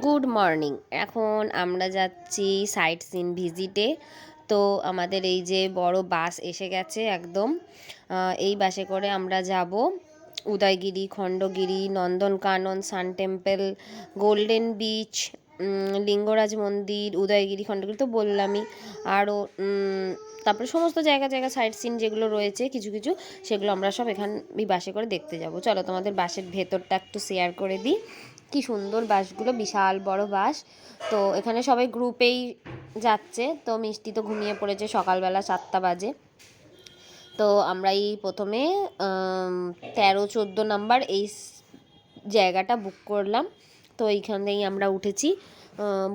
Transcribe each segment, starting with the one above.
Good morning. এখন আমরা যাচ্ছি সাইট সিন ভিজিটে। তো আমাদের এই যে বড় বাস এসে গেছে একদম। এই বাসে করে আমরা যাব উদয়গিরি, খণ্ডগিরি, নন্দনকানন, সান টেম্পল, গোল্ডেন বিচ, লিঙ্গরাজ মন্দির, উদয়গিরি, খণ্ডগিরি তো বললামই। আরও তারপরে সমস্ত জায়গা সাইট সিন যেগুলো রয়েছে কিছু কিছু, সেগুলো আমরা সব এই বাসে করে দেখতে যাব। চলো তোমাদের বাসের ভেতরটা একটু শেয়ার করে দিই। কি সুন্দর বাসগুলো, বিশাল বড় বাস। তো এখানে সবাই গ্রুপেই যাচ্ছে। তো মিষ্টি তো ঘুমিয়ে পড়েছে, সকালবেলা 7টা বাজে। তো আমরা এই প্রথমে 13-14 নাম্বার এই জায়গাটা বুক করলাম। তো এইখানেই আমরা উঠেছি,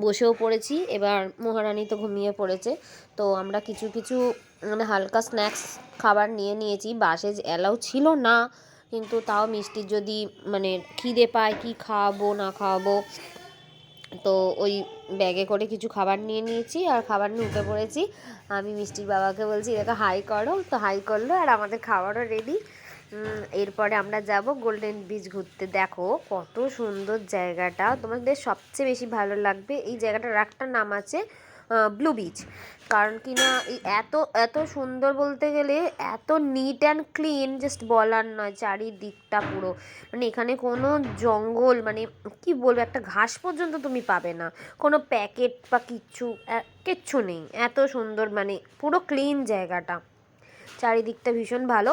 বসেও পড়েছি। এবার মহারানী তো ঘুমিয়ে পড়েছে। তো আমরা কিছু কিছু মানে হালকা স্ন্যাক্স খাবার নিয়ে নিয়েছি। বাসে অ্যালাউ ছিল না, কিন্তু তাও মিষ্টির যদি মানে খিদে পায় কি খাওয়াবো না খাওয়াবো, তো ওই ব্যাগে করে কিছু খাবার নিয়ে নিয়েছি আর খাবার নিয়ে উঠে পড়েছি। আমি মিষ্টির বাবাকে বলছি এটাকে হাই করো, তো হাই করলো আর আমাদের খাবারও রেডি। এরপরে আমরা যাব গোল্ডেন বিচ ঘুরতে। দেখো কত সুন্দর জায়গাটা, তোমাদের সবচেয়ে বেশি ভালো লাগবে এই জায়গাটার একটা নাম আছে ব্লু বিচ। কারণ কি না এই এত এত সুন্দর, বলতে গেলে এত নিট অ্যান্ড ক্লিন, জাস্ট বলার নয়। চারিদিকটা পুরো মানে এখানে কোনো জঙ্গল মানে কি বলবো, একটা ঘাস পর্যন্ত তুমি পাবে না, কোনো প্যাকেট বা কিচ্ছু নেই। এত সুন্দর, মানে পুরো ক্লিন জায়গাটা, চারিদিকটা ভীষণ ভালো।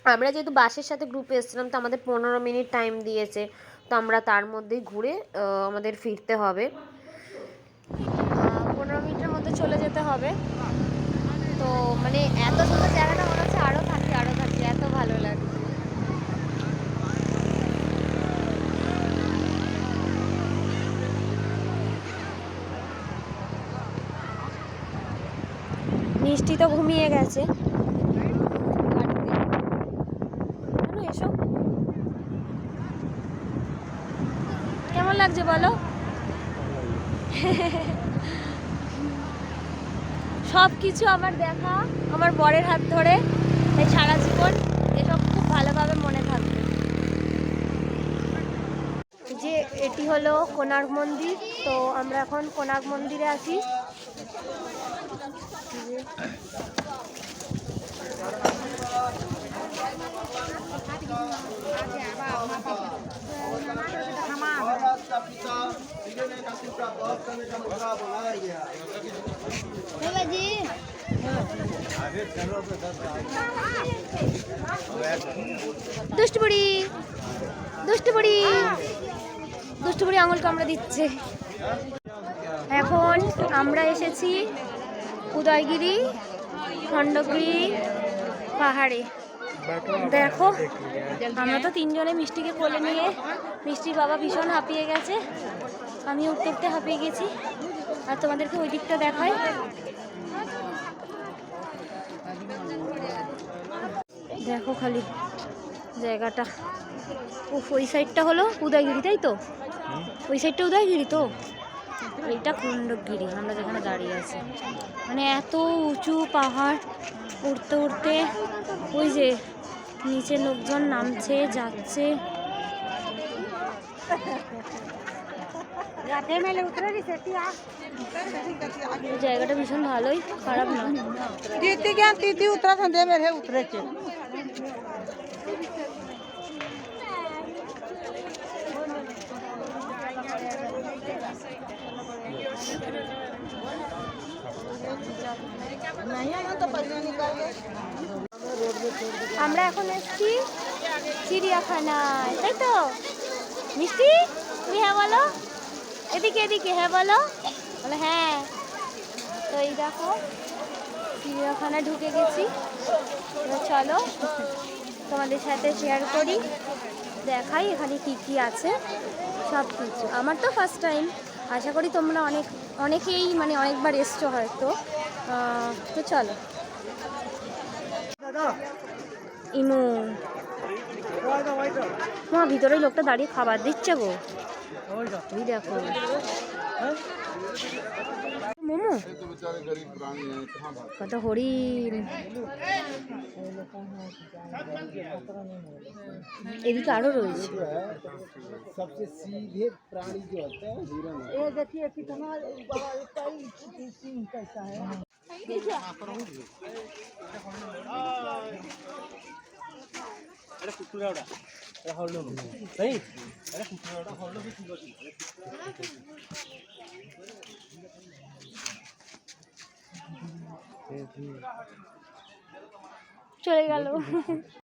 আমরা যেহেতু বাসের সাথে গ্রুপে এসেছিলাম, তো আমাদের 15 মিনিট টাইম দিয়েছে। তো আমরা তার মধ্যেই ঘুরে আমাদের ফিরতে হবে, 15 মিনিটের মধ্যে চলে যেতে হবে। তো মানে এত সুন্দর জায়গাটা, মনে হচ্ছে আরও থাকি এত ভালো লাগছে। মিষ্টি তো ঘুমিয়ে গেছে। এসো, কেমন লাগছে বলো? সব কিছু আমার দেখা, আমার বরের হাত ধরে, তাই সারা জীবন এসব খুব ভালোভাবে মনে থাকবে। যে এটি হলো কোণার্ক মন্দির। তো আমরা এখন কোণার্ক মন্দিরে আছি। দুষ্টুবুড়ি দুষ্টুবুড়ি দুষ্টুবুড়ি আঙুল কামড়ে দিচ্ছে। এখন আমরা এসেছি উদয়গিরি খণ্ডগিরি পাহাড়ে। দেখো আমরা তো তিনজনে মিষ্টিকে কোলে নিয়ে, মিষ্টির বাবা ভীষণ হাঁপিয়ে গেছে, আমি উঠতে উঠতে হাঁপিয়ে গেছি। আর তোমাদেরকে ওই দিকটা দেখাই, দেখো খালি জায়গাটা। ওই সাইডটা হলো উদয়গিরি, তাই তো? ওই সাইডটা উদয়গিরি, তো এইটা খণ্ডগিরি আমরা যেখানে দাঁড়িয়ে আছি। মানে এত উঁচু পাহাড়, উঠতে উঠতে ওই যে নিচে লোকজন নামছে যাচ্ছে। জায়গাটা ভীষণ ভালোই, খারাপ না। আমরা এখন এসছি চিড়িয়াখানায়, তাই তো মিষ্টি? তুমি হ্যাঁ বলো, এদিকে এদিকে হ্যাঁ বলো, বলো হ্যাঁ। তো এই দেখো চিড়িয়াখানায় ঢুকে গেছি। চলো তোমাদের সাথে শেয়ার করি, দেখাই এখানে কি কি আছে সব কিছু। আমার তো ফার্স্ট টাইম, আশা করি তোমরা অনেকেই মানে অনেকবার এসছো হয়তো। তো চলো। ইমু মা, ভিতরে লোকটা দাঁড়িয়ে খাবার দিচ্ছে গো, ওই দেখো। মোমো ये तो बेचारे गरीब प्राणी हैं, कहाँ भाग কত হরিণ। এদিকে আরো রয়েছে। सबसे सीधे प्राणी जो होता है हिरण है। ये देखिए कितना बड़ा इसका सींग कैसा है। अरे कुकुराड़ा अरे हल्लो नहीं अरे कुकुराड़ा हल्लो भी ठीक है চলে গেল।